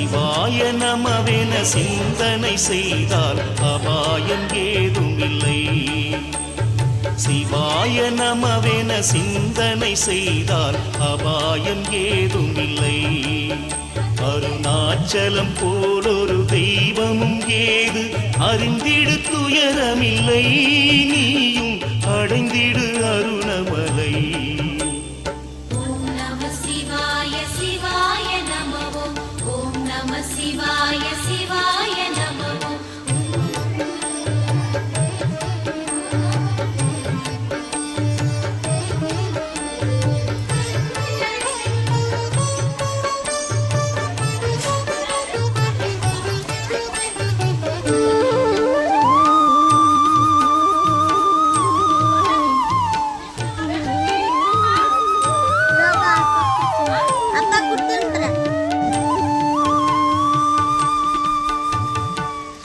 சிவாய நமவென சிந்தனை செய்தால் அபாயம் ஏதுமில்லை. சிவாய நமவென சிந்தனை செய்தால் அபாயம் ஏதுமில்லை. அருணாச்சலம் போலொரு தெய்வமும் ஏது அறிந்திடு துயரமில்லை. நீயும் அடைந்திடு அருணமலை. ஓம் நம சிவாய சிவாய நமோ. ஓம் நம சிவாய சிவாய நமோ.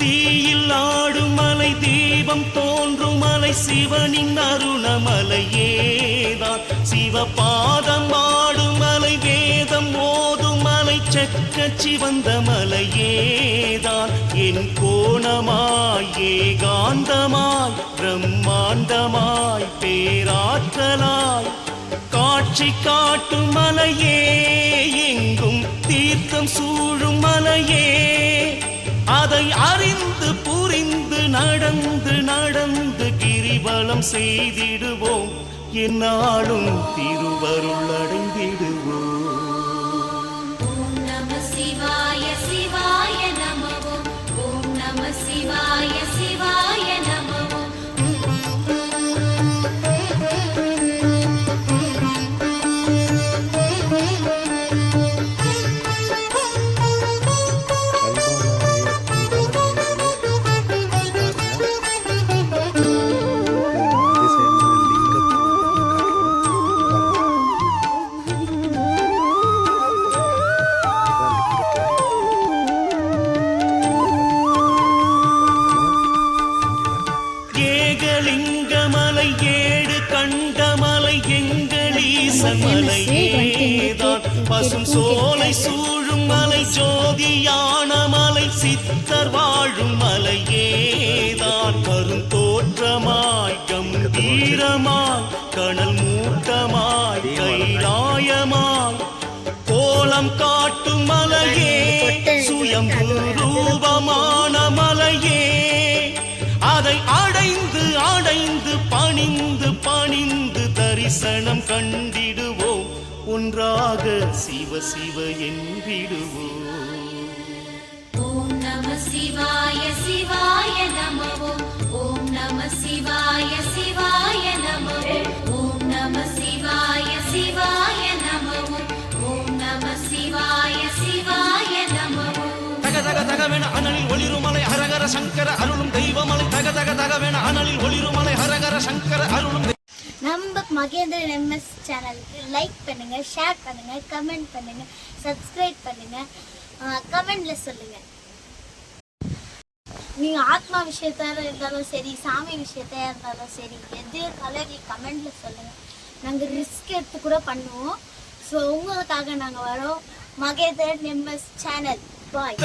தீயில் ஆடும் மலை தீபம் தோன்றும் மலை சிவனின் அருணமலையேதான். சிவபாதம் ஆடும் மலை வேதம் ஓதும் மலை சக்க சிவந்த மலையேதான். என் கோணமாய் ஏகாந்தமாய் பிரம்மாண்டமாய் பேராற்றலாய் காட்சி காட்டும் மலையே. எங்கும் தீர்த்தம் சூழும் மலையே. அதை அறிந்து புரிந்து நடந்து நடந்து கிரிவலம் செய்திடுவோம். என்னாலும் திருவருள் அடைந்திடுவோம். ஓம் நம சிவாய சிவாய நமோ. ஓம் நம சிவாய சிவாய நமோ. ஏகலிங்கமலை ஏழு கண்டமலை எங்களீசமலையேதான். பசும் சோலை சூழும் மலை ஜோதியான மலை சித்தர் வாழும் மலையேதான். கருந்தோற்றமாய் கம்பீரமாய் கனல் மூட்டமாய் கைலாயமாய் கோலம் காட்டும் மலையே. சுயம்பு ரூபமான மலையே. அதை அடைந்து அடைந்து பணிந்து பணிந்து தரிசனம் கண்டிடுவோம். ஒன்றாக சிவ சிவ என்றிடுவோம். ஓம் நம சிவாய சிவாய நமோ. ஓம் நம சிவாய சிவாய நமோ. ஓம் நம சிவாய சிவாய நமோ. ஓம் நம சிவாய சிவாய நமோ. தக தக தகவென அனலில் ஒளிருமலை ஹரஹர சங்கர அருளும் தெய்வமலை. தக தக தகவென அனலில் ஒளிருமலை ஹரஹர சங்கர அருளும். நம்ம மகேந்திரன் எம்எஸ் சேனலுக்கு லைக் பண்ணுங்க, ஷேர் பண்ணுங்க, கமெண்ட் பண்ணுங்க, சப்ஸ்கிரைப் பண்ணுங்க, கமெண்ட்ல சொல்லுங்க. நீங்க ஆத்மா விஷயத்தா இருந்தாலும் சரி, சாமி விஷயத்தா இருந்தாலும் சரி, எது கலரி கமெண்ட்ல சொல்லுங்க. நாங்க ரிஸ்க் எடுத்து கூட பண்ணுவோம். ஸோ உங்களுக்காக நாங்கள் வரோம். மகேந்திரன் எம்எஸ் சேனல் பாய்.